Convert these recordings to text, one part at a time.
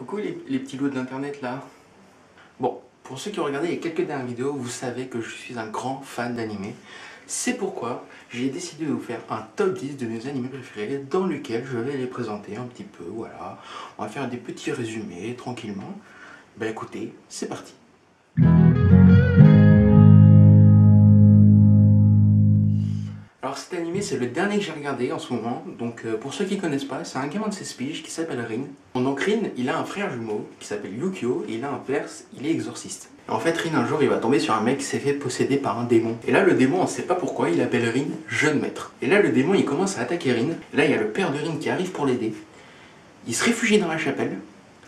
Coucou les petits loups de l'internet là. Bon, pour ceux qui ont regardé les quelques dernières vidéos, vous savez que je suis un grand fan d'animé. C'est pourquoi j'ai décidé de vous faire un top 10 de mes animés préférés dans lequel je vais les présenter un petit peu, voilà. On va faire des petits résumés tranquillement. Ben écoutez, c'est parti. Alors cet animé c'est le dernier que j'ai regardé en ce moment, donc pour ceux qui connaissent pas, c'est un gamin de 16 piges qui s'appelle Rin. Donc Rin, il a un frère jumeau qui s'appelle Yukio et il a un père, il est exorciste. Et en fait Rin un jour il va tomber sur un mec qui s'est fait posséder par un démon. Et là le démon on sait pas pourquoi, il appelle Rin jeune maître. Et là le démon il commence à attaquer Rin, et là il y a le père de Rin qui arrive pour l'aider. Il se réfugie dans la chapelle.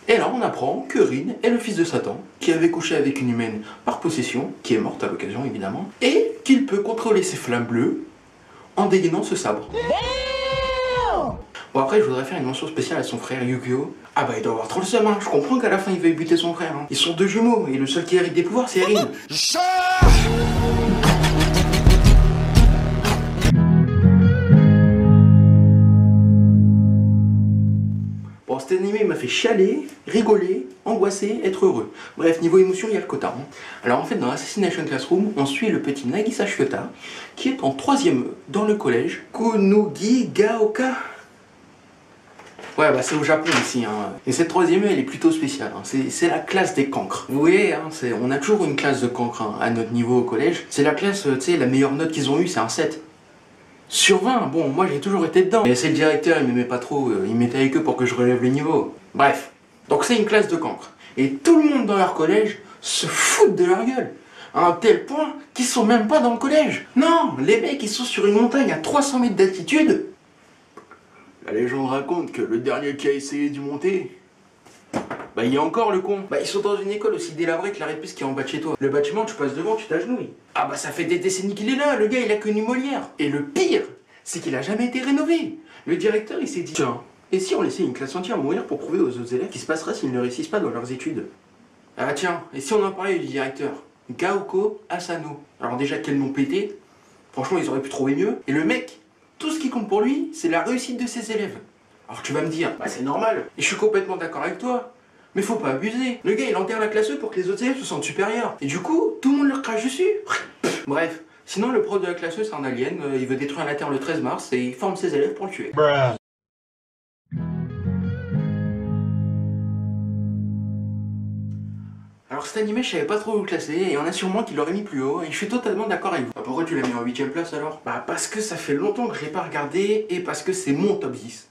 Et là on apprend que Rin est le fils de Satan, qui avait couché avec une humaine par possession, qui est morte à l'occasion évidemment, et qu'il peut contrôler ses flammes bleues en dégainant ce sabre. Bon après je voudrais faire une mention spéciale à son frère Yukio. Ah bah il doit avoir trop le seum hein. Je comprends qu'à la fin il veuille buter son frère hein. Ils sont deux jumeaux et le seul qui hérite des pouvoirs c'est Rin. Bon cet animé m'a fait chialer, rigoler, angoisser, être heureux. Bref, niveau émotion, il y a le quota. Hein. Alors en fait, dans Assassination Classroom, on suit le petit Nagisa Shiota, qui est en 3ème dans le collège Kunugigaoka. Ouais, bah c'est au Japon ici. Hein. Et cette 3ème, elle est plutôt spéciale. Hein. C'est la classe des cancres. Vous voyez, hein, on a toujours une classe de cancres hein, à notre niveau au collège. C'est la classe, tu sais, la meilleure note qu'ils ont eue, c'est un 7. Sur 20, bon, moi j'ai toujours été dedans. Mais c'est le directeur, il m'aimait pas trop, il m'était avec eux pour que je relève le niveau. Bref, donc c'est une classe de cancres. Et tout le monde dans leur collège se fout de leur gueule. À un tel point qu'ils sont même pas dans le collège. Non, les mecs ils sont sur une montagne à 300 mètres d'altitude. La légende raconte que le dernier qui a essayé d'y monter, bah il y a encore le con. Bah ils sont dans une école aussi délabrée que la réplique qui est en bas de chez toi. Le bâtiment tu passes devant, tu t'agenouilles. Ah bah ça fait des décennies qu'il est là, le gars il a connu Molière. Et le pire, c'est qu'il a jamais été rénové. Le directeur il s'est dit, tiens, et si on laissait une classe entière mourir pour prouver aux autres élèves qu'il se passera s'ils ne réussissent pas dans leurs études? Ah tiens, et si on en parlait du directeur, Gaoko Asano. Alors déjà quel nom pété, franchement ils auraient pu trouver mieux. Et le mec, tout ce qui compte pour lui, c'est la réussite de ses élèves. Alors tu vas me dire, bah c'est normal, et je suis complètement d'accord avec toi. Mais faut pas abuser. Le gars il enterre la classe E pour que les autres élèves se sentent supérieurs. Et du coup, tout le monde leur crache dessus. Bref, sinon le prof de la classe E c'est un alien, il veut détruire la Terre le 13 mars et il forme ses élèves pour le tuer. Alors cet animé je savais pas trop où le classer, et il y en a sûrement qui l'auraient mis plus haut, et je suis totalement d'accord avec vous. Bah, pourquoi tu l'as mis en 8ème place alors? Bah parce que ça fait longtemps que je l'ai pas regardé, et parce que c'est mon top 10.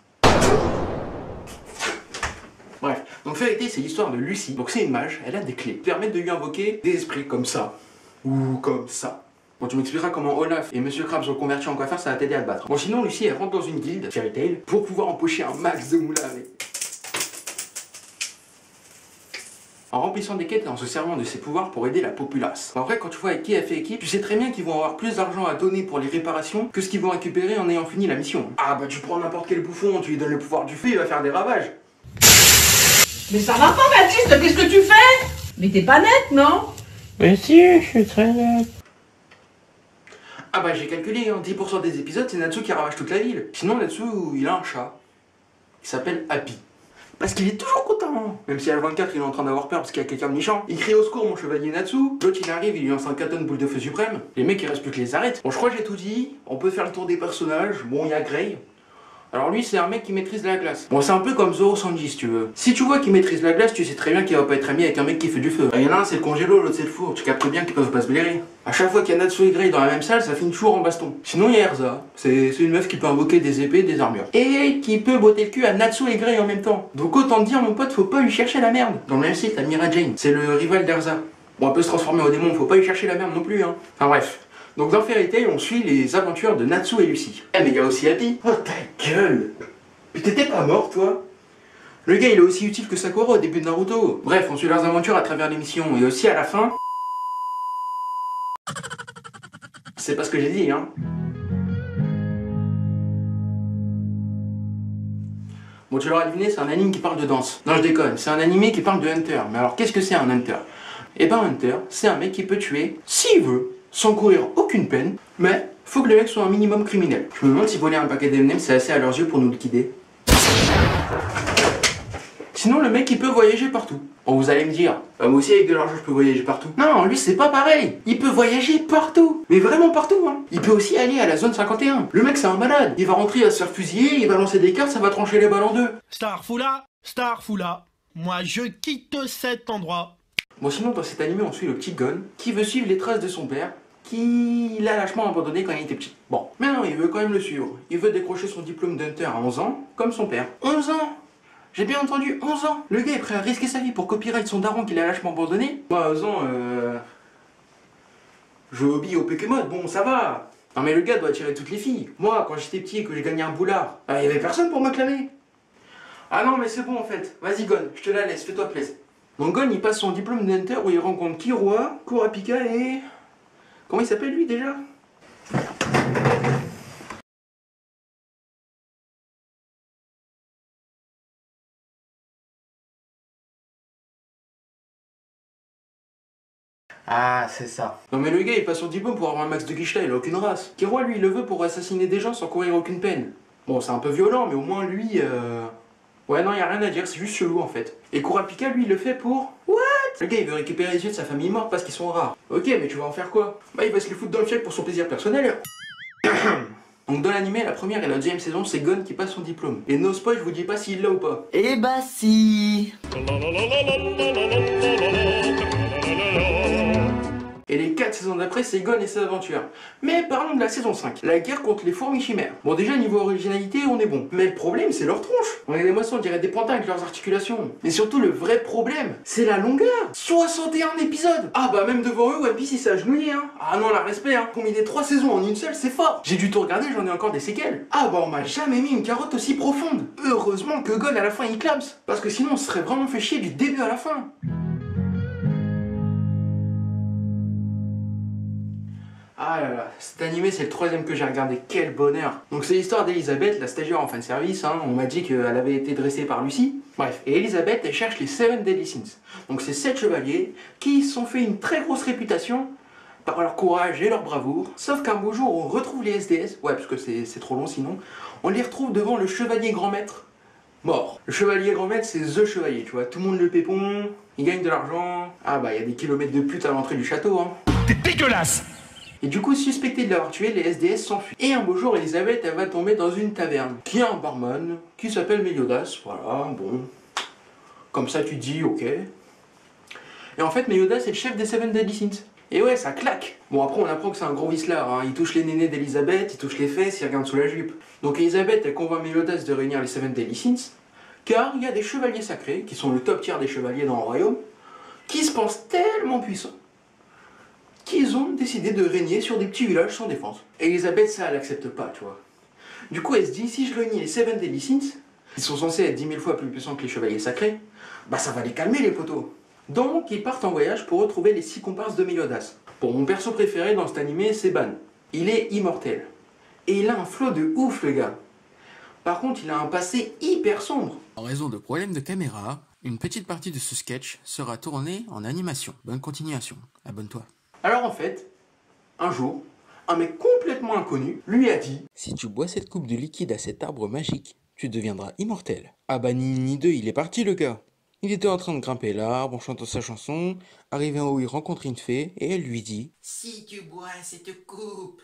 Bref, donc vérité c'est l'histoire de Lucie, donc c'est une mage, elle a des clés qui permettent de lui invoquer des esprits comme ça, ou comme ça. Bon tu m'expliqueras comment Olaf et Monsieur Krabs ont converti en coiffeur, ça va t'aider à te battre. Bon sinon Lucie elle rentre dans une guilde, Fairy Tail, pour pouvoir empocher un max de moula avec. En remplissant des quêtes et en se servant de ses pouvoirs pour aider la populace. Après quand tu vois avec qui elle fait équipe, tu sais très bien qu'ils vont avoir plus d'argent à donner pour les réparations que ce qu'ils vont récupérer en ayant fini la mission. Ah bah tu prends n'importe quel bouffon, tu lui donnes le pouvoir du feu, il va faire des ravages. Mais ça va pas Baptiste, qu'est-ce que tu fais? Mais t'es pas nette, non? Mais si, je suis très nette. Ah bah j'ai calculé, hein, 10% des épisodes c'est Natsu qui ravage toute la ville. Sinon Natsu il a un chat. Il s'appelle Happy. Parce qu'il est toujours content. Même si à 24 il est en train d'avoir peur parce qu'il y a quelqu'un de méchant. Il crie au secours mon chevalier Natsu. L'autre il arrive, il lui lance un katon boule de feu suprême. Les mecs il reste plus que les arrêtes. Bon je crois que j'ai tout dit. On peut faire le tour des personnages. Bon il y a Grey. Alors lui c'est un mec qui maîtrise la glace. Bon c'est un peu comme Zoro Sanji si tu veux. Si tu vois qu'il maîtrise la glace, tu sais très bien qu'il va pas être ami avec un mec qui fait du feu. Il y en a un c'est le congélo, l'autre c'est le four. Tu captes bien qu'ils peuvent pas se blairer. A chaque fois qu'il y a Natsu et Grey dans la même salle, ça finit toujours en baston. Sinon il y a Erza. C'est une meuf qui peut invoquer des épées, des armures. Et qui peut botter le cul à Natsu et Grey en même temps. Donc autant te dire mon pote, faut pas lui chercher la merde. Dans le même site, t'as Mira Jane. C'est le rival d'Erza. Bon elle peut se transformer en démon, faut pas lui chercher la merde non plus hein. Enfin bref. Donc dans Fairy Tail, on suit les aventures de Natsu et Lucie. Eh mais il y a aussi Happy. Oh ta gueule. Mais t'étais pas mort, toi? Le gars, il est aussi utile que Sakura au début de Naruto. Bref, on suit leurs aventures à travers l'émission. Et aussi à la fin... C'est pas ce que j'ai dit, hein. Bon, tu l'auras deviné, c'est un anime qui parle de danse. Non, je déconne, c'est un animé qui parle de Hunter. Mais alors, qu'est-ce que c'est un Hunter? Eh ben, Hunter, c'est un mec qui peut tuer, s'il veut, sans courir aucune peine, mais faut que le mec soit un minimum criminel. Je me demande si voler un paquet d'M&M, c'est assez à leurs yeux pour nous liquider. Sinon, le mec, il peut voyager partout. Bon, vous allez me dire, bah, moi aussi avec de l'argent, je peux voyager partout. Non, lui, c'est pas pareil. Il peut voyager partout. Mais vraiment partout, hein. Il peut aussi aller à la zone 51. Le mec, c'est un malade. Il va rentrer, il va se faire fusiller, il va lancer des cartes, ça va trancher les balles en deux. Starfoula, moi je quitte cet endroit. Bon, sinon, dans cet animé, on suit le petit Gon qui veut suivre les traces de son père, qui l'a lâchement abandonné quand il était petit. Bon, mais non, il veut quand même le suivre. Il veut décrocher son diplôme d'hunter à 11 ans, comme son père. 11 ans! J'ai bien entendu, 11 ans! Le gars est prêt à risquer sa vie pour copyright son daron qu'il a lâchement abandonné. Moi, à 11 ans, je hobby au Pokémon, bon, ça va. Non, mais le gars doit attirer toutes les filles. Moi, quand j'étais petit et que j'ai gagné un boulard, il y avait personne pour m'acclamer. Ah non, mais c'est bon en fait. Vas-y, Gon, je te la laisse, fais-toi plaisir. Donc, Gon, il passe son diplôme d'hunter où il rencontre Killua, Kurapika et. Comment il s'appelle lui déjà? Ah, c'est ça. Non mais le gars il passe son diplôme pour avoir un max de Gishta, il a aucune race. Killua lui il le veut pour assassiner des gens sans courir aucune peine. Bon c'est un peu violent mais au moins lui Ouais non y a rien à dire, c'est juste chelou en fait. Et Kurapika lui il le fait pour... What? Le gars il veut récupérer les yeux de sa famille morte parce qu'ils sont rares. Ok mais tu vas en faire quoi? Bah il va se les foutre dans le fiac pour son plaisir personnel. Donc dans l'animé, la première et la deuxième saison, c'est Gon qui passe son diplôme. Et no spoil, je vous dis pas s'il l'a ou pas. Eh bah si. Et les 4 saisons d'après, c'est Gon et ses aventures. Mais parlons de la saison 5, la guerre contre les fourmis chimères. Bon déjà, niveau originalité, on est bon. Mais le problème, c'est leur tronche. Regardez-moi ça, on dirait des pantins avec leurs articulations. Mais surtout, le vrai problème, c'est la longueur. 61 épisodes. Ah bah même devant eux, One Piece, il s'est agenouillé, hein. Ah non, la respect, hein. Combiner 3 saisons en une seule, c'est fort. J'ai dû tout regarder, j'en ai encore des séquelles. Ah bah on m'a jamais mis une carotte aussi profonde. Heureusement que Gon, à la fin, il clame. Parce que sinon, on se serait vraiment fait chier du début à la fin. Ah là là, cet animé c'est le 3e que j'ai regardé, quel bonheur. Donc c'est l'histoire d'Elisabeth, la stagiaire en fanservice, hein. On m'a dit qu'elle avait été dressée par Lucie. Bref, et Elisabeth elle cherche les 7 Deadly Sins. Donc c'est 7 chevaliers qui se sont fait une très grosse réputation par leur courage et leur bravoure. Sauf qu'un beau jour on retrouve les SDS, ouais parce que c'est trop long sinon, on les retrouve devant le chevalier grand maître mort. Le chevalier grand maître c'est The Chevalier, tu vois, tout le monde le pépon, il gagne de l'argent. Ah bah il y a des kilomètres de pute à l'entrée du château, hein. T'es dégueulasse. Et du coup, suspecté de l'avoir tué, les SDS s'enfuient. Et un beau jour, Elisabeth, elle va tomber dans une taverne, qui a un barman, qui s'appelle Meliodas, voilà, bon. Comme ça, tu te dis, ok. Et en fait, Meliodas, c'est le chef des 7 Deadly Sins. Et ouais, ça claque. Bon, après, on apprend que c'est un gros vicelard, hein. Il touche les nénés d'Elisabeth, il touche les fesses, il regarde sous la jupe. Donc Elisabeth, elle convainc Meliodas de réunir les 7 Deadly Sins, car il y a des chevaliers sacrés, qui sont le top tier des chevaliers dans le royaume, qui se pensent tellement puissants qu'ils ont décidé de régner sur des petits villages sans défense. Elisabeth, ça, elle accepte pas, tu vois. Du coup, elle se dit, si je réunis les 7 Deadly Sins, qui sont censés être 10 000 fois plus puissants que les chevaliers sacrés, bah ça va les calmer, les poteaux. Donc, ils partent en voyage pour retrouver les 6 comparses de Meliodas. Bon, mon perso préféré dans cet animé, c'est Ban. Il est immortel. Et il a un flow de ouf, le gars. Par contre, il a un passé hyper sombre. En raison de problèmes de caméra, une petite partie de ce sketch sera tournée en animation. Bonne continuation, abonne-toi. Alors en fait, un jour, un mec complètement inconnu lui a dit « Si tu bois cette coupe de liquide à cet arbre magique, tu deviendras immortel. » Ah bah ni deux, il est parti le gars. Il était en train de grimper l'arbre en chantant sa chanson. Arrivé en haut, il rencontre une fée et elle lui dit « Si tu bois cette coupe,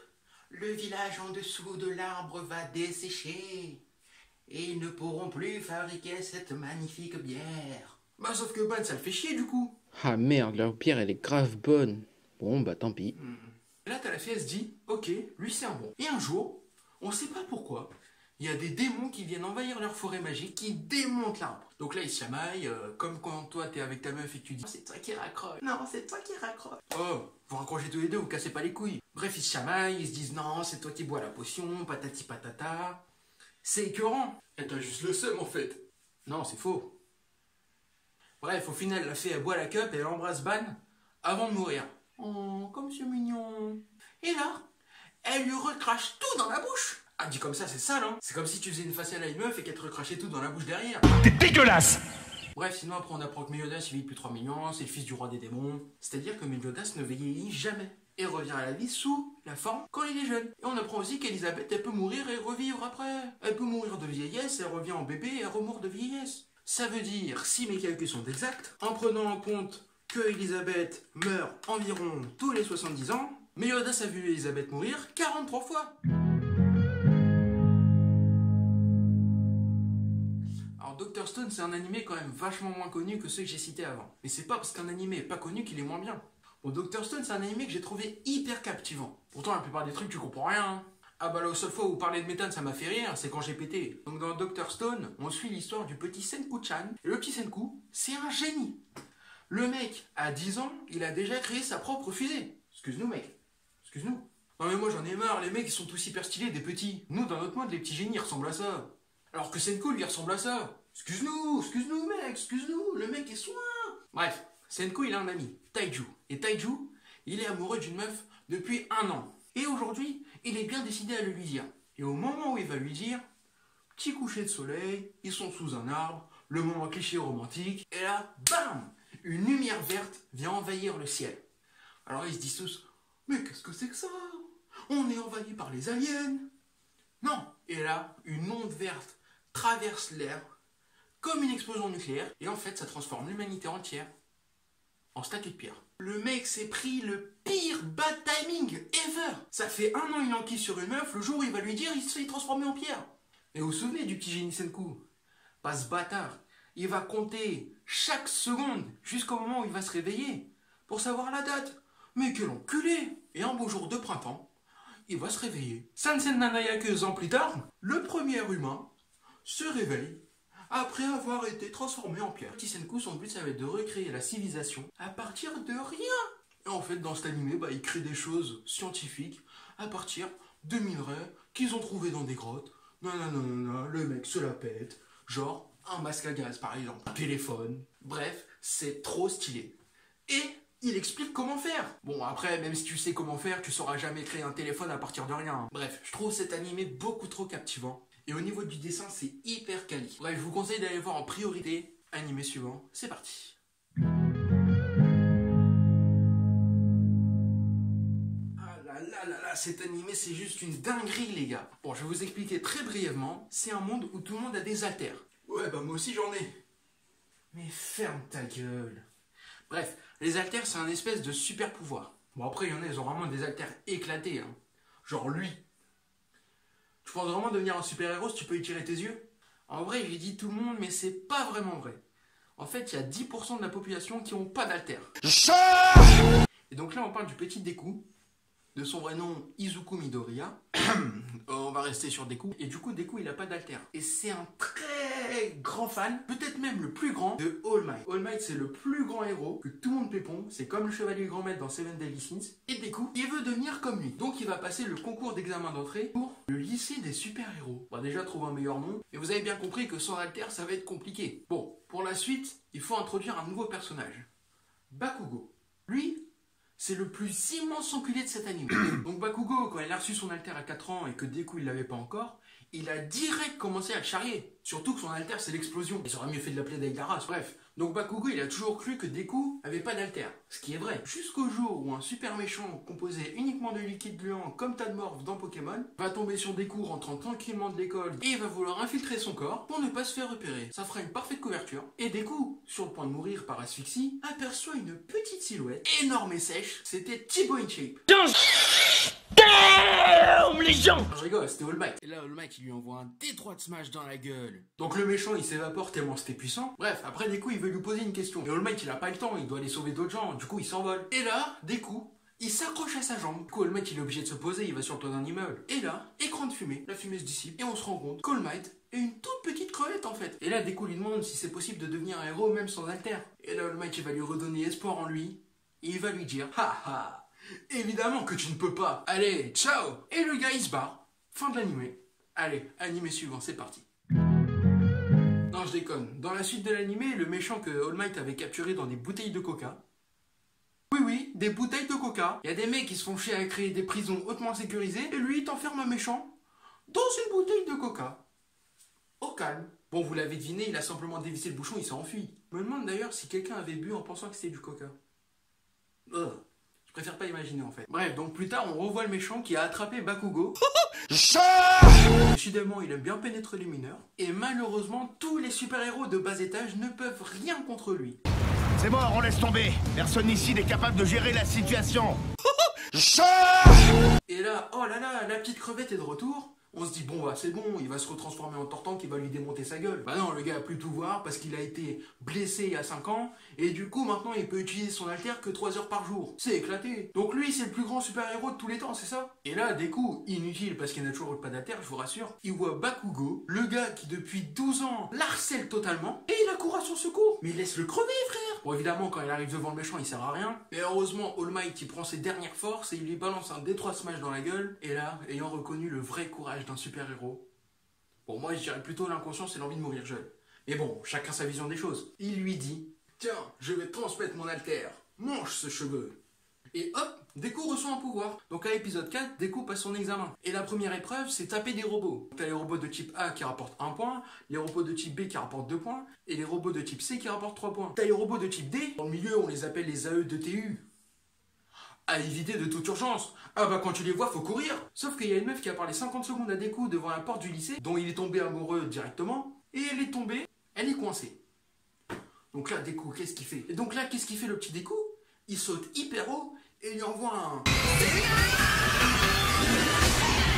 le village en dessous de l'arbre va dessécher et ils ne pourront plus fabriquer cette magnifique bière. » Bah sauf que Ban ça le fait chier du coup. Ah merde, leur bière elle est grave bonne. Bon bah tant pis. Là t'as la fée, elle se dit, ok, lui c'est un bon. Et un jour, on sait pas pourquoi, il y a des démons qui viennent envahir leur forêt magique, qui démontent l'arbre. Donc là ils se chamaillent, comme quand toi t'es avec ta meuf et que tu dis, c'est toi qui raccroche, non c'est toi qui raccroche. Oh, vous raccrochez tous les deux, vous cassez pas les couilles. Bref ils se chamaillent, ils se disent, non c'est toi qui bois la potion, patati patata. C'est écœurant. Et t'as juste le seum en fait. Non c'est faux. Bref, au final la fée elle boit la cup et elle embrasse Ban avant de mourir. Oh, comme c'est mignon. Et là, elle lui recrache tout dans la bouche. Ah, dit comme ça, c'est sale, hein. C'est comme si tu faisais une faciale à une meuf et qu'elle te recrachait tout dans la bouche derrière. T'es dégueulasse. Bref, sinon après on apprend que Meliodas il vit depuis 3 millions, c'est le fils du roi des démons. C'est-à-dire que Meliodas ne vieillit jamais. Et revient à la vie sous la forme quand il est jeune. Et on apprend aussi qu'Elisabeth, elle peut mourir et revivre après. Elle peut mourir de vieillesse, elle revient en bébé et elle remeurt de vieillesse. Ça veut dire, si mes calculs sont exacts, en prenant en compte que Elisabeth meurt environ tous les 70 ans, Méliodas a vu Elisabeth mourir 43 fois. Alors Dr Stone, c'est un animé quand même vachement moins connu que ceux que j'ai cités avant. Mais c'est pas parce qu'un animé est pas connu qu'il est moins bien. Bon, Dr Stone, c'est un animé que j'ai trouvé hyper captivant. Pourtant, la plupart des trucs, tu comprends rien. Hein. Ah bah la seule fois où vous parlez de méthane, ça m'a fait rire, c'est quand j'ai pété. Donc dans Dr Stone, on suit l'histoire du petit Senku-chan. Et le petit Senku, c'est un génie. Le mec, à 10 ans, il a déjà créé sa propre fusée. Excuse-nous, mec. Excuse-nous. Non mais moi j'en ai marre, les mecs ils sont tous hyper stylés, des petits. Nous, dans notre monde, les petits génies ressemblent à ça. Alors que Senku, lui, ressemble à ça. Excuse-nous, mec, excuse-nous, le mec est soin. Bref, Senku, il a un ami, Taiju. Et Taiju, il est amoureux d'une meuf depuis 1 an. Et aujourd'hui, il est bien décidé à le lui dire. Et au moment où il va lui dire, petit coucher de soleil, ils sont sous un arbre, le moment cliché romantique, et là, bam, une lumière verte vient envahir le ciel. Alors ils se disent tous, mais qu'est-ce que c'est que ça? On est envahi par les aliens. Non. Et là, une onde verte traverse l'air comme une explosion nucléaire, et en fait, ça transforme l'humanité entière en statue de pierre. Le mec s'est pris le pire bad timing ever. Ça fait 1 an il enquille sur une meuf, le jour où il va lui dire, il se fait transformer en pierre. Et vous vous souvenez du petit génie Senku? Pas ce bâtard. Il va compter chaque seconde jusqu'au moment où il va se réveiller pour savoir la date. Mais quel enculé! Et un beau jour de printemps, il va se réveiller. Sansen Nanaya, quelques ans plus tard, le premier humain se réveille après avoir été transformé en pierre. Petit Senku, son but, ça va être de recréer la civilisation à partir de rien. Et en fait, dans cet animé, il crée des choses scientifiques à partir de minerais qu'ils ont trouvés dans des grottes. Non, le mec se la pète. Genre, un masque à gaz, par exemple, un téléphone. Bref, c'est trop stylé. Et il explique comment faire. Bon, après, même si tu sais comment faire, tu sauras jamais créer un téléphone à partir de rien. Bref, je trouve cet animé beaucoup trop captivant. Et au niveau du dessin, c'est hyper quali. Bref, je vous conseille d'aller voir en priorité. Animé suivant, c'est parti. Ah là, cet animé, c'est juste une dinguerie, les gars. Bon, je vais vous expliquer très brièvement. C'est un monde où tout le monde a des haltères. Ouais, moi aussi j'en ai. Mais ferme ta gueule. Bref, les haltères, c'est un espèce de super pouvoir. Bon, après, il y en a, ils ont vraiment des haltères éclatés. Hein. Genre lui. Tu penses vraiment devenir un super-héros si tu peux y tirer tes yeux? En vrai, j'ai dit tout le monde, mais c'est pas vraiment vrai. En fait, il y a 10% de la population qui n'ont pas d'haltères. Et donc là, on parle du petit Deku, de son vrai nom Izuku Midoriya. On va rester sur Deku. Et du coup, Deku, il a pas d'haltère. Et c'est un très grand fan, peut-être même le plus grand, de All Might. All Might, c'est le plus grand héros que tout le monde pépon. C'est comme le chevalier grand maître dans Seven Deadly Sins. Et Deku, il veut devenir comme lui. Donc, il va passer le concours d'examen d'entrée pour le lycée des super-héros. On va déjà trouver un meilleur nom. Et vous avez bien compris que sans haltère, ça va être compliqué. Bon, pour la suite, il faut introduire un nouveau personnage. Bakugo. Lui, c'est le plus immense enculé de cet anime. Donc Bakugo, quand il a reçu son alter à 4 ans et que Deku il l'avait pas encore, il a direct commencé à le charrier. Surtout que son alter c'est l'explosion. Il aurait mieux fait de l'appeler Daigaras. Bref. Donc Bakugo il a toujours cru que Deku avait pas d'alter. Ce qui est vrai. Jusqu'au jour où un super méchant composé uniquement de liquide gluant comme Tadmorph dans Pokémon va tomber sur Deku rentrant tranquillement de l'école et il va vouloir infiltrer son corps pour ne pas se faire repérer. Ça fera une parfaite couverture. Et Deku, sur le point de mourir par asphyxie, aperçoit une petite silhouette énorme et sèche. C'était Thibaut InShape. Damn, les gens. Je rigole, c'était All Might. Et là, All Might, il lui envoie un détroit de smash dans la gueule. Donc le méchant, il s'évapore tellement c'était puissant. Bref, après Deku, il veut lui poser une question. Et All Might, il a pas le temps, il doit aller sauver d'autres gens. Du coup, il s'envole. Et là, Deku, il s'accroche à sa jambe. Du coup, All Might, il est obligé de se poser, il va sur le toit d'un immeuble. Et là, écran de fumée, la fumée se dissipe. Et on se rend compte qu'All Might est une toute petite crevette en fait. Et là, Deku lui demande si c'est possible de devenir un héros même sans alter. Et là, All Might, il va lui redonner espoir en lui. Et il va lui dire, haha. Évidemment que tu ne peux pas. Allez, ciao. Et le gars il se barre. Fin de l'animé. Allez, animé suivant, c'est parti. Non, je déconne. Dans la suite de l'animé, le méchant que All Might avait capturé dans des bouteilles de coca. Oui, des bouteilles de coca. Il y a des mecs qui se font chier à créer des prisons hautement sécurisées et lui il t'enferme un méchant dans une bouteille de coca. Au calme. Bon, vous l'avez deviné, il a simplement dévissé le bouchon, il s'est enfui. Je me demande d'ailleurs si quelqu'un avait bu en pensant que c'était du coca. préfère pas imaginer en fait. Bref, donc plus tard on revoit le méchant qui a attrapé Bakugo. Décidément il aime bien pénétrer les mineurs. Et malheureusement tous les super-héros de bas étage ne peuvent rien contre lui. C'est mort, on laisse tomber. Personne ici n'est capable de gérer la situation. Et là, oh là là, la petite crevette est de retour. On se dit bon bah c'est bon, il va se retransformer en Tortank qui va lui démonter sa gueule. Bah non, le gars a plus tout voir parce qu'il a été blessé il y a 5 ans et du coup maintenant il peut utiliser son alter que 3 heures par jour. C'est éclaté. Donc lui c'est le plus grand super-héros de tous les temps, c'est ça? Et là, des coups inutiles parce qu'il n'a toujours pas d'alter, je vous rassure, il voit Bakugo, le gars qui depuis 12 ans l'harcèle totalement et il accourt à son secours. Mais il laisse le crever frère. Bon évidemment quand il arrive devant le méchant il sert à rien. Mais heureusement All Might il prend ses dernières forces et il lui balance un D3 smash dans la gueule. Et là, ayant reconnu le vrai courage d'un super-héros, bon moi je dirais plutôt l'inconscience et l'envie de mourir jeune. Mais bon, chacun sa vision des choses. Il lui dit, tiens, je vais transmettre mon alter, mange ce cheveu. Et hop, Deku reçoit un pouvoir. Donc à l'épisode 4, Deku passe son examen. Et la première épreuve, c'est taper des robots. T'as les robots de type A qui rapportent 1 point, les robots de type B qui rapportent 2 points, et les robots de type C qui rapportent 3 points. T'as les robots de type D, dans le milieu on les appelle les AE de TU. À éviter de toute urgence. Ah bah quand tu les vois, faut courir. Sauf qu'il y a une meuf qui a parlé 50 secondes à Deku devant la porte du lycée, dont il est tombé amoureux directement, et elle est tombée, elle est coincée. Donc là, Deku, qu'est-ce qu'il fait? Et donc là, qu'est-ce qu'il fait le petit Deku? Il saute hyper haut, et il lui envoie un...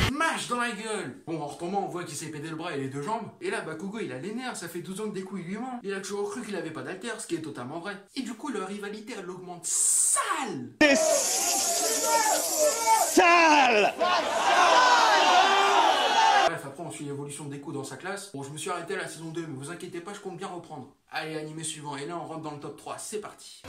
smash dans la gueule. Bon, en retombant, on voit qu'il s'est pété le bras et les 2 jambes. Et là, Bakugo, il a les nerfs, ça fait 12 ans que Deku, il lui ment. Il a toujours cru qu'il avait pas d'alter, ce qui est totalement vrai. Et du coup, leur rivalité, elle augmente sale. Sale. Bref, après, on suit l'évolution de Deku dans sa classe. Bon, je me suis arrêté à la saison 2, mais vous inquiétez pas, je compte bien reprendre. Allez, animé suivant. Et là, on rentre dans le top 3. C'est parti.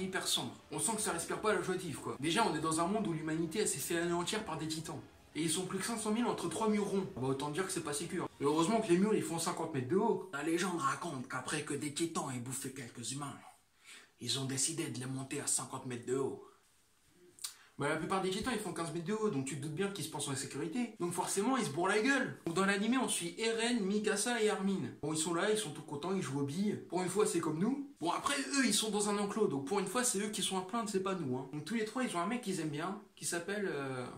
Hyper sombre. On sent que ça respire pas la joie de vivre quoi. Déjà on est dans un monde où l'humanité s'est fait anéantir par des titans. Et ils sont plus que 500 000 entre 3 murs ronds. Bah autant dire que c'est pas sécure. Et heureusement que les murs ils font 50 mètres de haut. La légende raconte qu'après que des titans aient bouffé quelques humains, ils ont décidé de les monter à 50 mètres de haut. Bah la plupart des titans ils font 15 mètres de haut, donc tu te doutes bien qu'ils se pensent en sécurité. Donc forcément ils se bourrent la gueule. Donc dans l'animé on suit Eren, Mikasa et Armin. Bon ils sont là, ils sont tout contents, ils jouent aux billes. Pour une fois c'est comme nous. Bon après eux ils sont dans un enclos, donc pour une fois c'est eux qui sont à plaindre, c'est pas nous hein. Donc tous les trois ils ont un mec qu'ils aiment bien, qui s'appelle...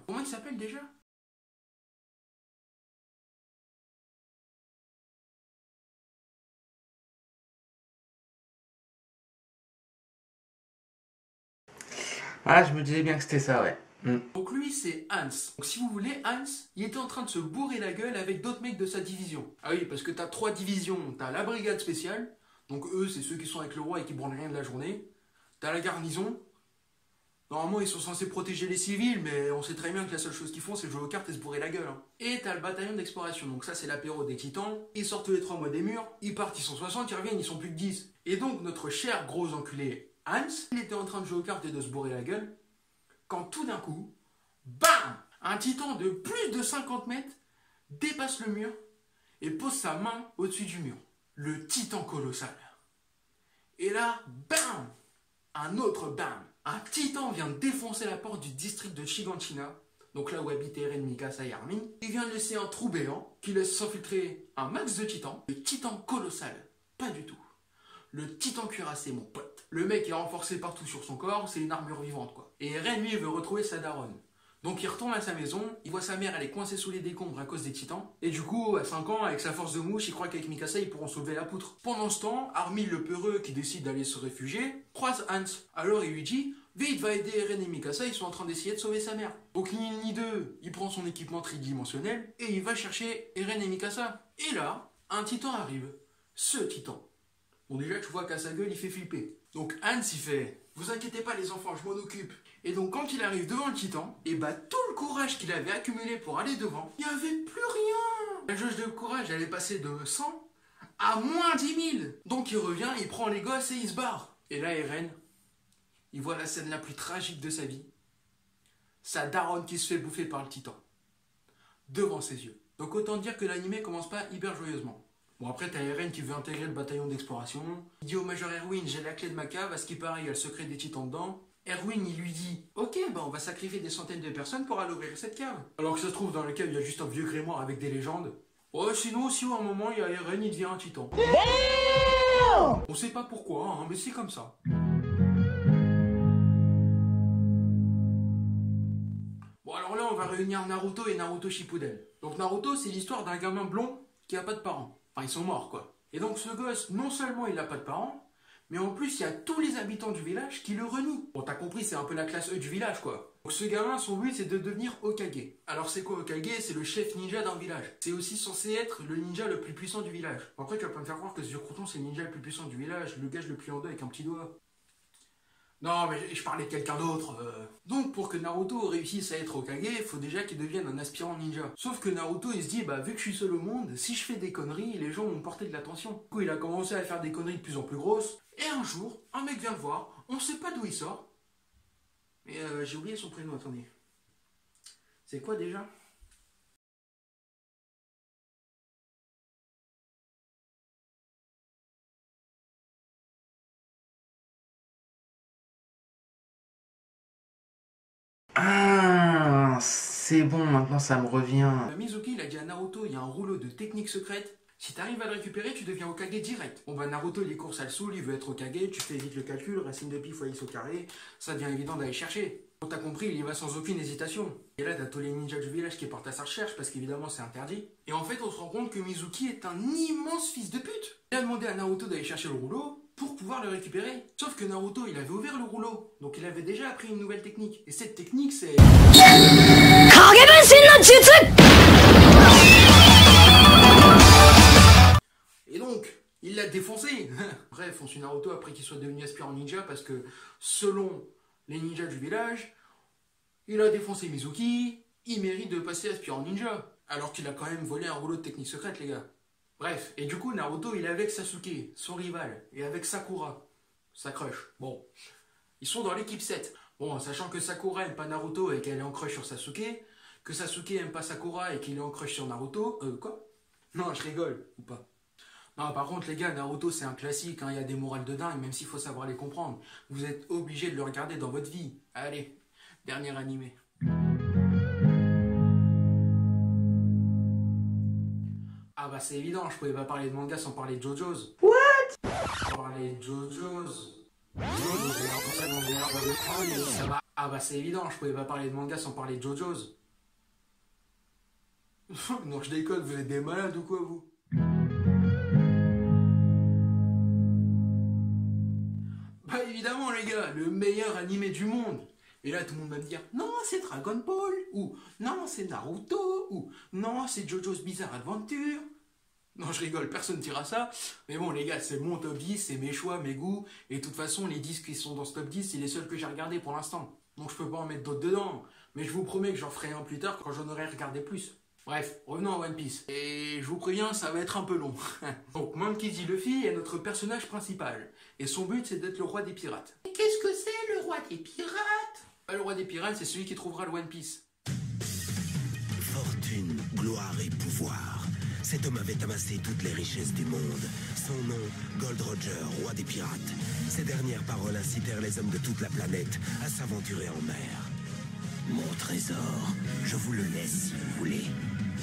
Comment il s'appelle déjà ? Ah, je me disais bien que c'était ça, ouais. Donc lui, c'est Hans. Donc si vous voulez, Hans, il était en train de se bourrer la gueule avec d'autres mecs de sa division. Ah oui, parce que t'as 3 divisions. T'as la brigade spéciale, donc eux, c'est ceux qui sont avec le roi et qui branlent rien de la journée. T'as la garnison. Normalement, ils sont censés protéger les civils, mais on sait très bien que la seule chose qu'ils font, c'est jouer aux cartes et se bourrer la gueule. Hein. Et t'as le bataillon d'exploration, donc ça, c'est l'apéro des titans. Ils sortent tous les 3 mois des murs, ils partent, ils sont 60, ils reviennent, ils sont plus que 10. Et donc, notre cher gros enculé Hans, il était en train de jouer aux cartes et de se bourrer la gueule, quand tout d'un coup, BAM! Un titan de plus de 50 mètres dépasse le mur et pose sa main au-dessus du mur. Le titan colossal. Et là, BAM! Un autre BAM! Un titan vient de défoncer la porte du district de Shiganshina, donc là où habitent Eren, Mikasa et Armin. Il vient de laisser un trou béant qui laisse s'infiltrer un max de titans. Le titan colossal, pas du tout. Le titan cuirassé, mon pote. Le mec est renforcé partout sur son corps, c'est une armure vivante quoi. Et Eren lui veut retrouver sa daronne. Donc il retourne à sa maison, il voit sa mère, elle est coincée sous les décombres à cause des titans. Et du coup, à 5 ans, avec sa force de mouche, il croit qu'avec Mikasa, ils pourront soulever la poutre. Pendant ce temps, Armin le peureux, qui décide d'aller se réfugier, croise Hans. Alors il lui dit, vite, va aider Eren et Mikasa, ils sont en train d'essayer de sauver sa mère. Donc ni une ni deux, il prend son équipement tridimensionnel, et il va chercher Eren et Mikasa. Et là, un titan arrive. Ce titan. Bon déjà, tu vois qu'à sa gueule, il fait flipper. Donc Hans, il fait, vous inquiétez pas les enfants, je m'en occupe. Et donc quand il arrive devant le titan, et bah tout le courage qu'il avait accumulé pour aller devant, il n'y avait plus rien. La jauge de courage, elle est passée de 100 à moins 10 000. Donc il revient, il prend les gosses et il se barre. Et là Eren, il voit la scène la plus tragique de sa vie. sa daronne qui se fait bouffer par le titan. Devant ses yeux. Donc autant dire que l'animé commence pas hyper joyeusement. Bon après t'as Eren qui veut intégrer le bataillon d'exploration. Il dit au Major Erwin, j'ai la clé de ma cave, à ce qui paraît il y a le secret des titans dedans. Erwin il lui dit, ok bah on va sacrifier des centaines de personnes pour aller ouvrir cette cave. Alors que ça se trouve dans la cave il y a juste un vieux grimoire avec des légendes. Ouais sinon aussi à un moment il y a Eren il devient un titan. On sait pas pourquoi hein, mais c'est comme ça. Bon alors là on va réunir Naruto et Naruto Shippuden. Donc Naruto c'est l'histoire d'un gamin blond qui a pas de parents. Enfin ils sont morts quoi. Et donc ce gosse non seulement il a pas de parents, mais en plus il y a tous les habitants du village qui le renient. Bon t'as compris c'est un peu la classe E du village quoi. Donc ce gamin son but c'est de devenir Hokage. Alors c'est quoi Hokage? C'est le chef ninja d'un village. C'est aussi censé être le ninja le plus puissant du village. Après tu vas pas me faire croire que Zurkouton c'est le ninja le plus puissant du village, le gage le plus en deux avec un petit doigt. Non, mais je parlais de quelqu'un d'autre. Donc, pour que Naruto réussisse à être Hokage, il faut déjà qu'il devienne un aspirant ninja. Sauf que Naruto, il se dit, bah, vu que je suis seul au monde, si je fais des conneries, les gens vont me porter de l'attention. Du coup, il a commencé à faire des conneries de plus en plus grosses. Et un jour, un mec vient le voir, on sait pas d'où il sort. Mais j'ai oublié son prénom, attendez. C'est quoi déjà ? Ah, c'est bon, maintenant ça me revient. Mizuki, il a dit à Naruto, il y a un rouleau de techniques secrètes. Si t'arrives à le récupérer, tu deviens Hokage direct. Bon bah Naruto, il est court, ça le saoule, il veut être Hokage, tu fais vite le calcul, racine de pi fois x au carré, ça devient évident d'aller chercher. Bon t'as compris, il y va sans aucune hésitation. Et là t'as tous les ninjas du village qui partent à sa recherche, parce qu'évidemment c'est interdit. Et en fait on se rend compte que Mizuki est un immense fils de pute. Il a demandé à Naruto d'aller chercher le rouleau, pour pouvoir le récupérer. Sauf que Naruto, il avait ouvert le rouleau, donc il avait déjà appris une nouvelle technique. Et cette technique, c'est... Et donc, il l'a défoncé. Bref, on suit Naruto après qu'il soit devenu aspirant ninja, parce que, selon les ninjas du village, il a défoncé Mizuki, il mérite de passer aspirant ninja. Alors qu'il a quand même volé un rouleau de technique secrète, les gars. Bref, et du coup, Naruto, il est avec Sasuke, son rival, et avec Sakura, sa crush. Bon, ils sont dans l'équipe 7. Bon, sachant que Sakura aime pas Naruto et qu'elle est en crush sur Sasuke, que Sasuke aime pas Sakura et qu'il est en crush sur Naruto, quoi? Non, je rigole, ou pas? Non, par contre, les gars, Naruto, c'est un classique, hein, il y a des morales de dingue, même s'il faut savoir les comprendre. Vous êtes obligés de le regarder dans votre vie. Allez, dernier animé. Ah bah c'est évident, je pouvais pas parler de manga sans parler de JoJo's. What? Parler de JoJo's. Ah bah c'est évident, je pouvais pas parler de manga sans parler de JoJo's. Non je déconne, vous êtes des malades ou quoi vous? Bah évidemment les gars, le meilleur animé du monde. Et là tout le monde va me dire, non c'est Dragon Ball, ou non c'est Naruto, ou non c'est JoJo's Bizarre Adventure. Non je rigole, personne ne dira ça. Mais bon les gars, c'est mon top 10, c'est mes choix, mes goûts. Et de toute façon les 10 qui sont dans ce top 10, c'est les seuls que j'ai regardés pour l'instant. Donc je peux pas en mettre d'autres dedans. Mais je vous promets que j'en ferai un plus tard quand j'en aurai regardé plus. Bref, revenons à One Piece. Et je vous préviens, ça va être un peu long. Donc Monkey D. Luffy est notre personnage principal. Et son but c'est d'être le roi des pirates. Et qu'est-ce que c'est le roi des pirates? Le roi des pirates, c'est celui qui trouvera le One Piece. Fortune, gloire et pouvoir. Cet homme avait amassé toutes les richesses du monde. Son nom, Gold Roger, roi des pirates. Ces dernières paroles incitèrent les hommes de toute la planète à s'aventurer en mer. Mon trésor, je vous le laisse si vous voulez.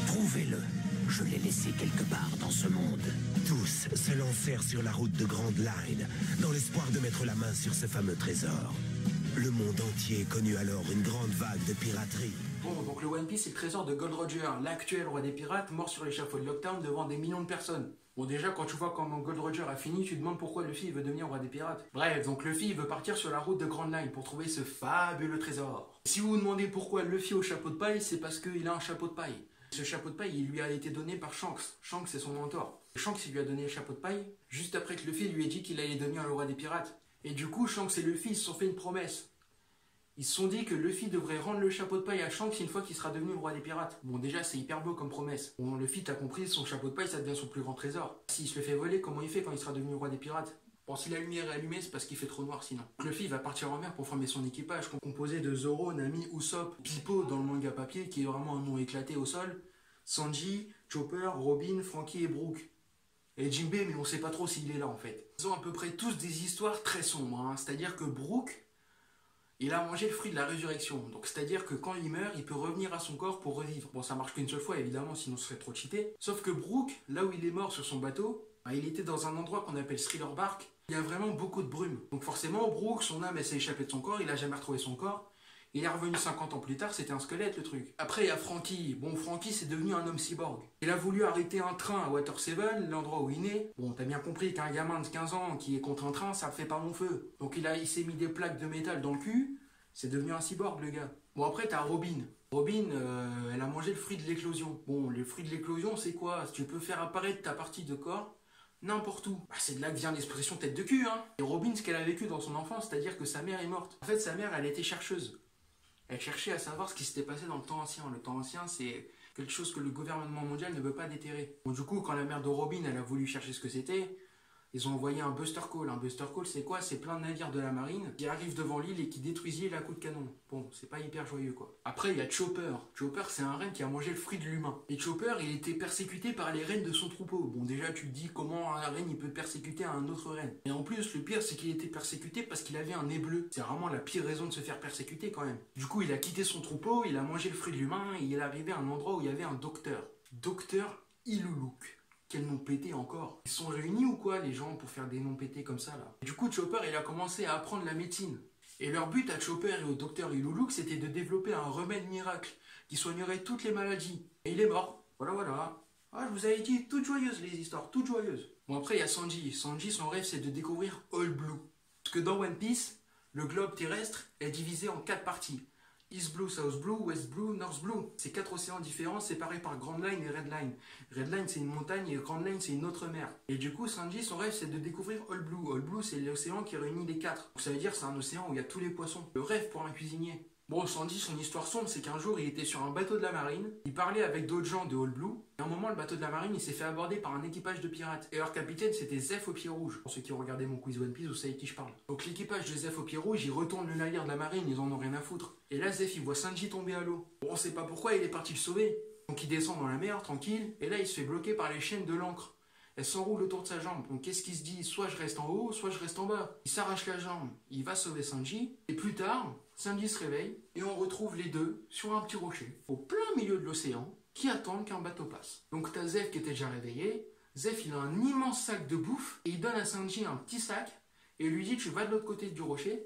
Trouvez-le. Je l'ai laissé quelque part dans ce monde. Tous se lancèrent sur la route de Grand Line, dans l'espoir de mettre la main sur ce fameux trésor. Le monde entier connut alors une grande vague de piraterie. Bon, donc le One Piece, c'est le trésor de Gold Roger, l'actuel roi des pirates, mort sur l'échafaud de Lockdown devant des millions de personnes. Bon, déjà, quand tu vois comment Gold Roger a fini, tu te demandes pourquoi Luffy veut devenir roi des pirates. Bref, donc Luffy veut partir sur la route de Grand Line pour trouver ce fabuleux trésor. Si vous vous demandez pourquoi Luffy au chapeau de paille, c'est parce qu'il a un chapeau de paille. Ce chapeau de paille, il lui a été donné par Shanks. Shanks, c'est son mentor. Shanks, il lui a donné le chapeau de paille, juste après que Luffy lui ait dit qu'il allait devenir le roi des pirates. Et du coup, Shanks et Luffy, ils se sont fait une promesse. Ils se sont dit que Luffy devrait rendre le chapeau de paille à Shanks une fois qu'il sera devenu le roi des pirates. Bon, déjà, c'est hyper beau comme promesse. Bon, Luffy, t'as compris, son chapeau de paille, ça devient son plus grand trésor. S'il se le fait voler, comment il fait quand il sera devenu le roi des pirates? Bon, si la lumière est allumée, c'est parce qu'il fait trop noir sinon. Luffy va partir en mer pour former son équipage, composé de Zoro, Nami, Usopp, Pipo dans le manga papier, qui est vraiment un nom éclaté au sol, Sanji, Chopper, Robin, Franky et Brook. Et Jinbei, mais on sait pas trop s'il est là en fait. Ils ont à peu près tous des histoires très sombres, hein. C'est-à-dire que Brook, il a mangé le fruit de la résurrection. Donc c'est-à-dire que quand il meurt, il peut revenir à son corps pour revivre. Bon, ça marche qu'une seule fois évidemment, sinon ce serait trop cheaté. Sauf que Brook, là où il est mort sur son bateau, il était dans un endroit qu'on appelle Thriller Bark. Il y a vraiment beaucoup de brume. Donc forcément, Brook, son âme, elle s'est échappée de son corps, il a jamais retrouvé son corps. Il est revenu 50 ans plus tard, c'était un squelette le truc. Après, il y a Franky. Bon, Franky, c'est devenu un homme cyborg. Il a voulu arrêter un train à Water 7, l'endroit où il est. Bon, t'as bien compris qu'un gamin de 15 ans qui est contre un train, ça fait pas mon feu. Donc il s'est mis des plaques de métal dans le cul. C'est devenu un cyborg, le gars. Bon, après, t'as Robin. Robin, elle a mangé le fruit de l'éclosion. Bon, le fruit de l'éclosion, c'est quoi? Tu peux faire apparaître ta partie de corps n'importe où. Bah, c'est de là que vient l'expression tête de cul, hein. Et Robin, ce qu'elle a vécu dans son enfance, c'est-à-dire que sa mère est morte. En fait, sa mère, elle était chercheuse. Elle cherchait à savoir ce qui s'était passé dans le temps ancien. Le temps ancien, c'est quelque chose que le gouvernement mondial ne veut pas déterrer. Bon, du coup, quand la mère de Robin, elle a voulu chercher ce que c'était, ils ont envoyé un Buster Call. Un Buster Call, c'est quoi? C'est plein de navires de la marine qui arrivent devant l'île et qui détruisent l'île à coups de canon. Bon, c'est pas hyper joyeux, quoi. Après, il y a Chopper. Chopper, c'est un reine qui a mangé le fruit de l'humain. Et Chopper, il était persécuté par les reines de son troupeau. Bon, déjà, tu te dis comment un reine, il peut persécuter un autre reine. Et en plus, le pire, c'est qu'il était persécuté parce qu'il avait un nez bleu. C'est vraiment la pire raison de se faire persécuter, quand même. Du coup, il a quitté son troupeau, il a mangé le fruit de l'humain, et il est arrivé à un endroit où il y avait un docteur. Docteur Iluluk. Quel nom pété encore? Ils sont réunis ou quoi, les gens, pour faire des noms pétés comme ça, là? Du coup, Chopper, il a commencé à apprendre la médecine. Et leur but à Chopper et au docteur Iluluk, c'était de développer un remède miracle qui soignerait toutes les maladies. Et il est mort. Voilà, voilà. Ah, je vous avais dit, toutes joyeuses, les histoires, toutes joyeuses. Bon, après, il y a Sanji. Sanji, son rêve, c'est de découvrir All Blue. Parce que dans One Piece, le globe terrestre est divisé en 4 parties. East Blue, South Blue, West Blue, North Blue. C'est 4 océans différents séparés par Grand Line et Red Line. Red Line, c'est une montagne et Grand Line, c'est une autre mer. Et du coup, Sanji, son rêve, c'est de découvrir All Blue. All Blue, c'est l'océan qui réunit les 4. Donc ça veut dire que c'est un océan où il y a tous les poissons. Le rêve pour un cuisinier. Bon, Sanji, son histoire sombre, c'est qu'un jour, il était sur un bateau de la marine, il parlait avec d'autres gens de All Blue, et à un moment, le bateau de la marine, il s'est fait aborder par un équipage de pirates. Et leur capitaine, c'était Zeph au pied rouge. Pour ceux qui ont regardé mon quiz One Piece, vous savez de qui je parle. Donc l'équipage de Zeph au pied rouge, il retourne le navire de la marine, ils en ont rien à foutre. Et là, Zeph, il voit Sanji tomber à l'eau. Bon, on sait pas pourquoi, il est parti le sauver. Donc il descend dans la mer, tranquille, et là, il se fait bloquer par les chaînes de l'ancre. Elle s'enroule autour de sa jambe. Donc qu'est-ce qu'il se dit? Soit je reste en haut, soit je reste en bas. Il s'arrache la jambe, il va sauver Sanji, et plus tard, Sanji se réveille, et on retrouve les deux sur un petit rocher, au plein milieu de l'océan, qui attendent qu'un bateau passe. Donc t'as Zeph qui était déjà réveillé. Zeph, il a un immense sac de bouffe, et il donne à Sanji un petit sac, et lui dit, tu vas de l'autre côté du rocher,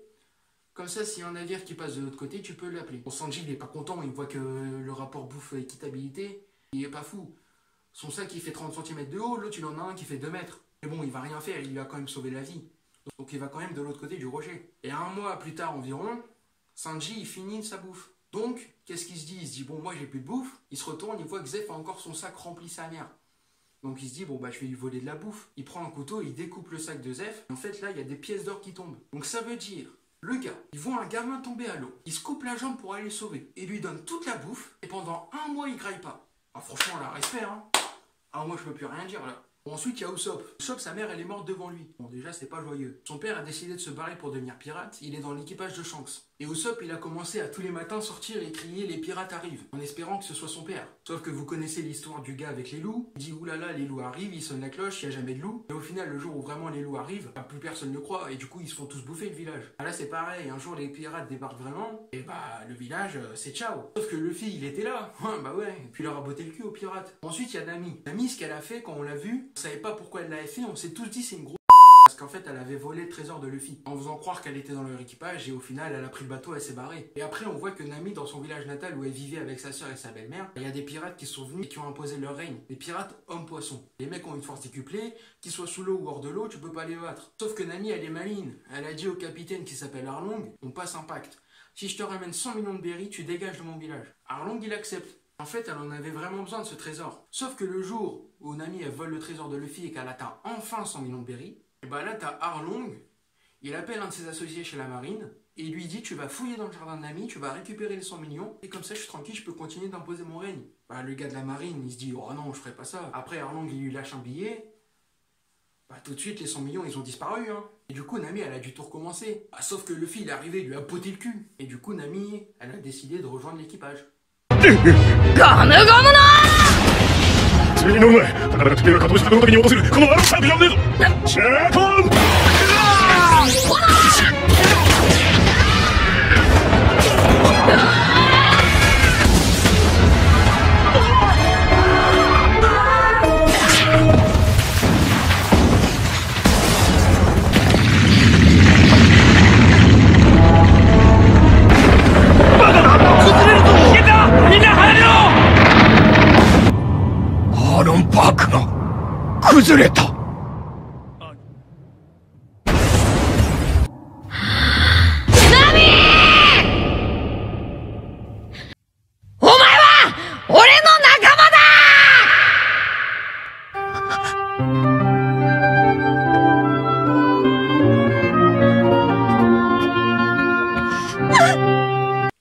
comme ça, s'il y a un navire qui passe de l'autre côté, tu peux l'appeler. Bon, Sanji, il est pas content, il voit que le rapport bouffe-équitabilité, il est pas fou. Son sac, il fait 30 cm de haut, l'autre, il en a un qui fait 2 mètres. Mais bon, il va rien faire, il lui a quand même sauvé la vie. Donc il va quand même de l'autre côté du rocher. Et un mois plus tard environ, Sanji, il finit sa bouffe. Donc, qu'est-ce qu'il se dit? Il se dit, bon, moi, j'ai plus de bouffe. Il se retourne, il voit que Zeph a encore son sac rempli sa mère. Donc il se dit, bon, bah, je vais lui voler de la bouffe. Il prend un couteau, il découpe le sac de Zeph. En fait, là, il y a des pièces d'or qui tombent. Donc ça veut dire, le gars, il voit un gamin tomber à l'eau. Il se coupe la jambe pour aller le sauver. Il lui donne toute la bouffe. Et pendant un mois, il graille pas. Ah, franchement, là, respect, hein. Ah, moi, je peux plus rien dire, là. Bon, ensuite, il y a Usopp. Usopp, sa mère, elle est morte devant lui. Bon, déjà, c'est pas joyeux. Son père a décidé de se barrer pour devenir pirate. Il est dans l'équipage de Shanks. Et Usopp, il a commencé à tous les matins sortir et crier « Les pirates arrivent !» en espérant que ce soit son père. Sauf que vous connaissez l'histoire du gars avec les loups. Il dit « Oulala, les loups arrivent, il sonne la cloche, il n'y a jamais de loups. » Et au final, le jour où vraiment les loups arrivent, bah, plus personne ne croit. Et du coup, ils se font tous bouffer le village. Ah, là, c'est pareil. Un jour, les pirates débarquent vraiment. Et bah, le village, c'est ciao. Sauf que Luffy, il était là. Bah ouais. Et puis, il leur a botté le cul aux pirates. Ensuite, il y a Nami. Nami, ce qu'elle a fait quand on l'a vue, on savait pas pourquoi elle l'avait fait. On s'est tous dit c'est une grosse. Parce qu'en fait, elle avait volé le trésor de Luffy, en faisant croire qu'elle était dans leur équipage, et au final, elle a pris le bateau, elle s'est barrée. Et après, on voit que Nami, dans son village natal où elle vivait avec sa soeur et sa belle-mère, il y a des pirates qui sont venus et qui ont imposé leur règne. Des pirates hommes-poissons. Les mecs ont une force décuplée, qu'ils soient sous l'eau ou hors de l'eau, tu peux pas les battre. Sauf que Nami, elle est maligne. Elle a dit au capitaine qui s'appelle Arlong, on passe un pacte. Si je te ramène 100 millions de berries, tu dégages de mon village. Arlong, il accepte. En fait, elle en avait vraiment besoin de ce trésor. Sauf que le jour où Nami, elle vole le trésor de Luffy et qu'elle atteint enfin 100 millions de berries, et bah là, t'as Arlong, il appelle un de ses associés chez la marine, et il lui dit, tu vas fouiller dans le jardin de Nami, tu vas récupérer les 100 millions, et comme ça, je suis tranquille, je peux continuer d'imposer mon règne. Bah, le gars de la marine, il se dit, oh non, je ferai pas ça. Après, Arlong, il lui lâche un billet. Bah tout de suite les 100 millions ils ont disparu hein. Et du coup Nami elle a dû tout recommencer. Ah, sauf que Luffy il est arrivé, il lui a botté le cul. Et du coup Nami elle a décidé de rejoindre l'équipage.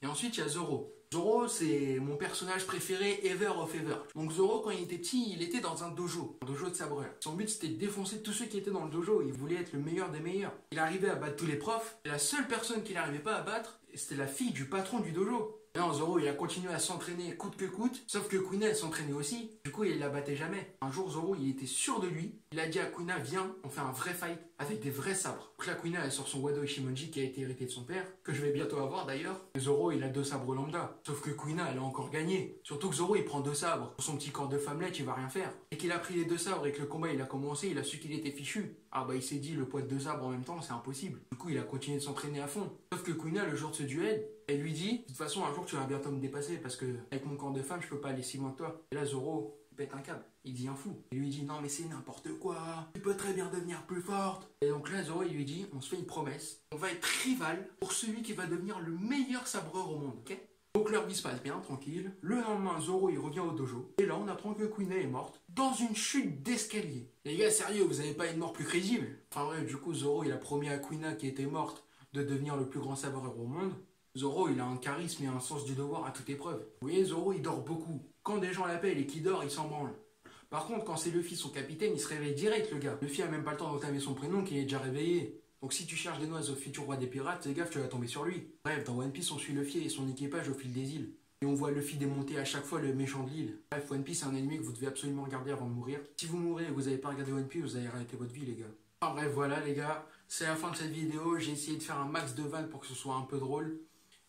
Et ensuite il y a Zoro. Zoro c'est mon personnage préféré ever of ever. Donc Zoro quand il était petit il était dans un dojo de sabreur. Son but c'était de défoncer tous ceux qui étaient dans le dojo. Il voulait être le meilleur des meilleurs. Il arrivait à battre tous les profs. Et la seule personne qu'il n'arrivait pas à battre c'était la fille du patron du dojo. Non, Zoro il a continué à s'entraîner coûte que coûte, sauf que Kuina elle s'entraînait aussi, du coup il la battait jamais. Un jour Zoro il était sûr de lui, il a dit à Kuina viens on fait un vrai fight avec des vrais sabres. Donc là Kuina elle sort son Wado Ishimonji qui a été hérité de son père, que je vais bientôt avoir d'ailleurs. Zoro il a 2 sabres lambda, sauf que Kuina elle a encore gagné. Surtout que Zoro il prend 2 sabres, pour son petit corps de femmelette il va rien faire. Et qu'il a pris les 2 sabres et que le combat il a commencé, il a su qu'il était fichu. Ah bah il s'est dit le poids de 2 sabres en même temps c'est impossible. Du coup il a continué de s'entraîner à fond. Sauf que Kuina le jour de ce duel, elle lui dit, de toute façon un jour tu vas bientôt me dépasser parce que avec mon corps de femme je peux pas aller si loin que toi. Et là Zoro il pète un câble, il dit un fou. Il lui dit non mais c'est n'importe quoi, tu peux très bien devenir plus forte. Et donc là Zoro il lui dit on se fait une promesse, on va être rival pour celui qui va devenir le meilleur sabreur au monde, ok? Donc leur vie se passe bien, tranquille. Le lendemain, Zoro il revient au dojo. Et là, on apprend que Kuina est morte dans une chute d'escalier. Les gars, sérieux, vous avez pas une mort plus crédible? Enfin bref, du coup, Zoro il a promis à Kuina qui était morte de devenir le plus grand sabreur au monde. Zoro il a un charisme et un sens du devoir à toute épreuve. Vous voyez, Zoro il dort beaucoup. Quand des gens l'appellent et qu'il dort, il s'en branle. Par contre, quand c'est Luffy son capitaine, il se réveille direct le gars. Luffy a même pas le temps d'entamer son prénom qu'il est déjà réveillé. Donc si tu cherches des noises au futur roi des pirates, fais gaffe, tu vas tomber sur lui. Bref, dans One Piece, on suit Luffy et son équipage au fil des îles. Et on voit Luffy démonter à chaque fois le méchant de l'île. Bref, One Piece c'est un anime que vous devez absolument regarder avant de mourir. Si vous mourrez et que vous n'avez pas regardé One Piece, vous allez arrêter votre vie les gars. Enfin bref, voilà les gars, c'est la fin de cette vidéo. J'ai essayé de faire un max de vannes pour que ce soit un peu drôle.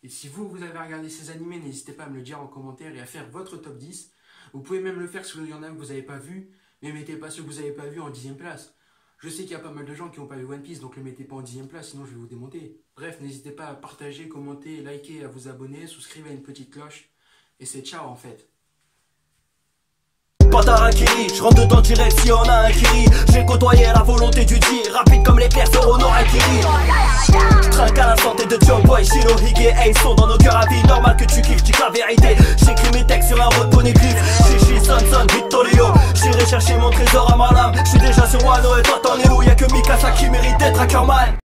Et si vous avez regardé ces animés, n'hésitez pas à me le dire en commentaire et à faire votre top 10. Vous pouvez même le faire si il y en a que vous n'avez pas vu, mais mettez pas ceux que vous n'avez pas vu en 10e place. Je sais qu'il y a pas mal de gens qui n'ont pas vu One Piece, donc le mettez pas en 10e place, sinon je vais vous démonter. Bref, n'hésitez pas à partager, commenter, liker, à vous abonner, souscrivez à une petite cloche. Et c'est ciao en fait. Patarakiri, je rentre dedans direct si on a un Kiri. J'ai côtoyé la volonté du dire, rapide comme l'éclair, Zoro Norakiri. Trinque à la santé de John Boy, Shirohige, Ace sont dans nos cœurs à vie. Normal que tu kiffes, dis que la vérité. J'écris mes textes sur un road poneglyph. Chichi, Son, Vittorio. J'irai chercher mon trésor à ma lame. J'suis déjà sur Wano et toi t'en es où? Y'a que Mikasa qui mérite d'être un cœur mal.